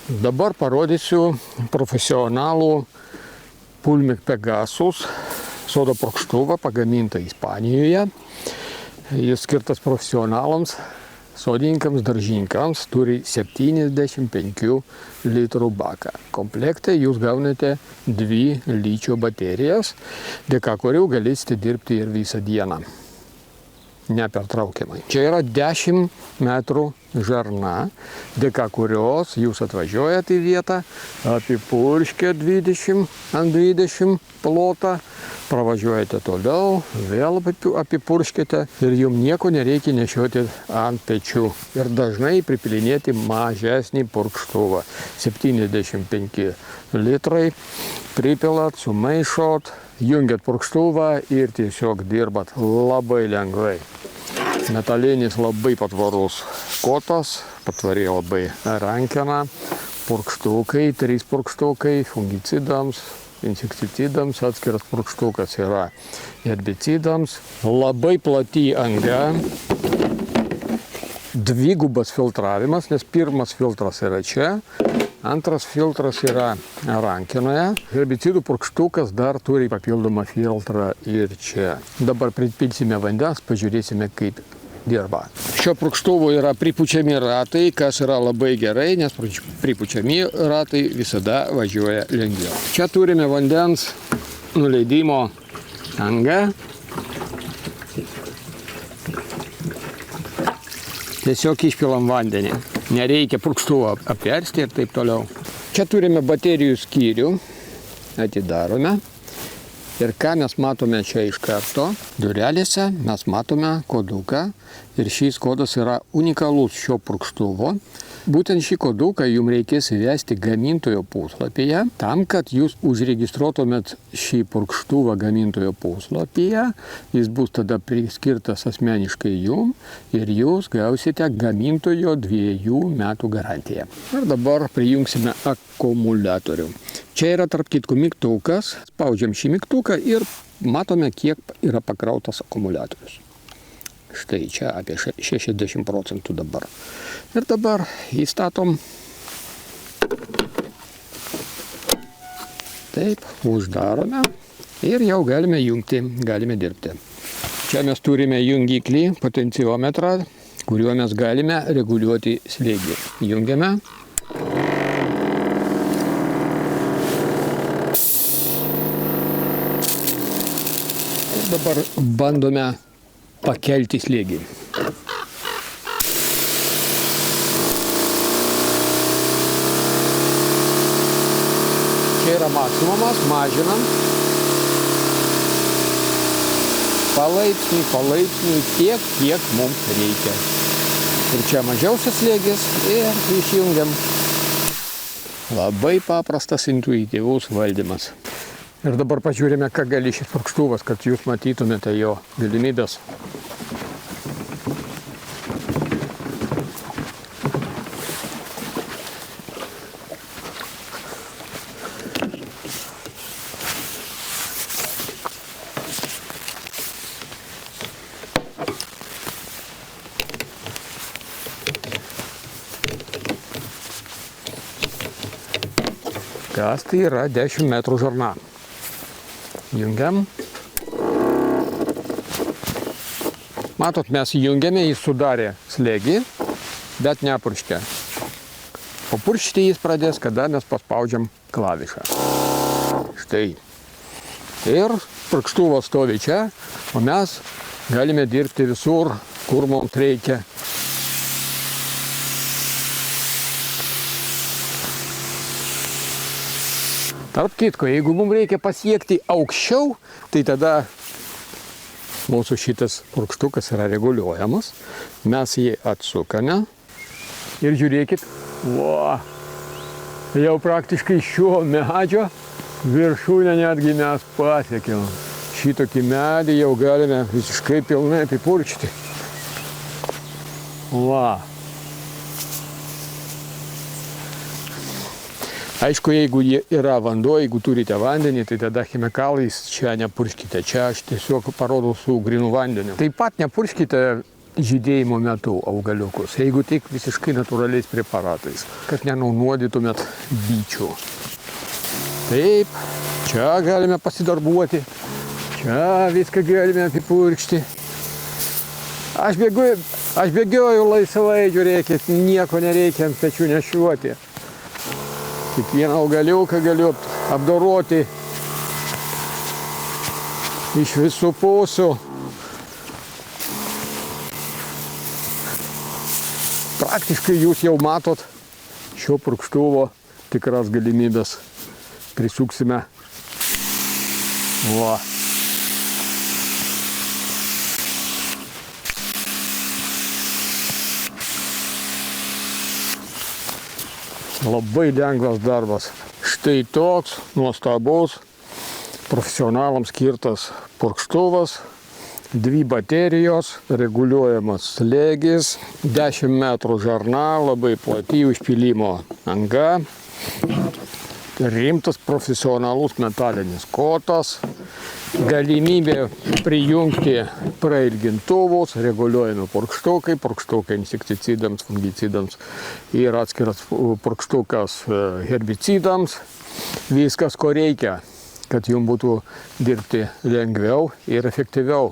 Dabar parodysiu profesionalų Pulmik Pegasus sodo purkštuvą pagamintą Ispanijoje. Jis skirtas profesionalams, sodininkams, daržininkams, turi 75 litrų baką. Komplekte jūs gaunate 2 ličio baterijas, dėka kurių galėsite dirbti ir visą dieną, nepertraukiamai. Čia yra 10 metrų žarna, dėka kurios jūs atvažiuojate į vietą, apipurškė 20 ant 20 plotą, pravažiuojate toliau, vėl apipurškite ir jums nieko nereikia nešioti ant pečių. Ir dažnai pripilinėti mažesnį purkštuvą. 75 litrai, pripilat, sumaišot, jungiat purkštuvą ir tiesiog dirbat labai lengvai. Metalinis labai patvarus kotas, patvari labai rankena, purkštukai, 3 purkštukai, fungicidams, insekticidams, atskiras purkštukas yra herbicidams, labai plati anga, dvigubas filtravimas, nes pirmas filtras yra čia, antras filtras yra rankenoje. Herbicidų purkštukas dar turi papildomą filtrą ir čia. Dabar pripilsime vandens, pažiūrėsime, kaip dirba. Šio purkštuvo yra pripučiami ratai, kas yra labai gerai, nes pripučiami ratai visada važiuoja lengviau. Čia turime vandens nuleidimo angą. Tiesiog išpilam vandenį. Nereikia purkštuvo apversti ir taip toliau. Čia turime baterijų skyrių. Atidarome. Ir ką mes matome čia iš karto? Durelėse mes matome koduką. Ir šis kodas yra unikalus šio purkštuvo. Būtent šį koduką jums reikės įvesti gamintojo puslapyje. Tam, kad jūs užregistruotumėt šį purkštuvą gamintojo puslapyje, jis bus tada priskirtas asmeniškai jums ir jūs gausite gamintojo 2 metų garantiją. Ir dabar prijungsime akumuliatorių. Čia yra tarp kitko mygtukas. Spaudžiam šį mygtuką ir matome, kiek yra pakrautas akumuliatorius. Štai čia apie 60% dabar. Ir dabar įstatom. Taip, uždarome. Ir jau galime jungti, galime dirbti. Čia mes turime jungiklį, potenciometrą, kuriuo mes galime reguliuoti slėgį. Jungiame. Ir dabar bandome pakelti slėgį. Čia yra maksimumas, mažinam. Palaipsniui, tiek, kiek mums reikia. Ir čia mažiausias slėgis ir išjungiam. Labai paprastas, intuityvus valdymas. Ir dabar pažiūrime, ką gali šis purkštuvas, kad jūs matytumėte jo galimybės. Kas tai yra 10 metrų žarna. Jungiam. Matot, mes jungiame, jis sudarė slėgį, bet nepurškia. O puršti jis pradės, kada mes paspaudžiam klavišą. Štai. Ir purkštuvas stovi čia, o mes galime dirbti visur, kur mums reikia. Tarp kitko, jeigu mums reikia pasiekti aukščiau, tai tada mūsų šitas purkštukas yra reguliuojamas. Mes jį atsukame ir žiūrėkit, jau praktiškai šio medžio viršūnę netgi mes pasiekėm. Šitokį medį jau galime visiškai pilnai apipurkšti. Aišku, jeigu yra vanduo, jeigu turite vandenį, tai tada chemikalais čia nepurškite. Čia aš tiesiog parodau su grinu vandeniu. Taip pat nepurškite žydėjimo metu augaliukus, jeigu tik visiškai natūraliais preparatais, kad nenunuodytumėt bičių. Taip, čia galime pasidarbuoti, čia viską galime apipurkšti. Aš bėgioju laisvai, žiūrėkit, nieko nereikia ant pečių nešiuoti. Kiekvieną augaliuką galiu apdoroti iš visų pusių. Praktiškai jūs jau matot šio purkštuvo tikras galimybės. Prisuksime. Va. Labai lengvas darbas. Štai toks nuostabus profesionalams skirtas purkštuvas. 2 baterijos, reguliuojamas slėgis, 10 metrų žarna, labai plati užpylimo anga. Rimtas profesionalus metalinis kotas. Galimybė prijungti prailgintuvus, reguliuojami purkštukai insekticidams, fungicidams ir atskiras purkštukas herbicidams. Viskas, ko reikia, kad jums būtų dirbti lengviau ir efektyviau.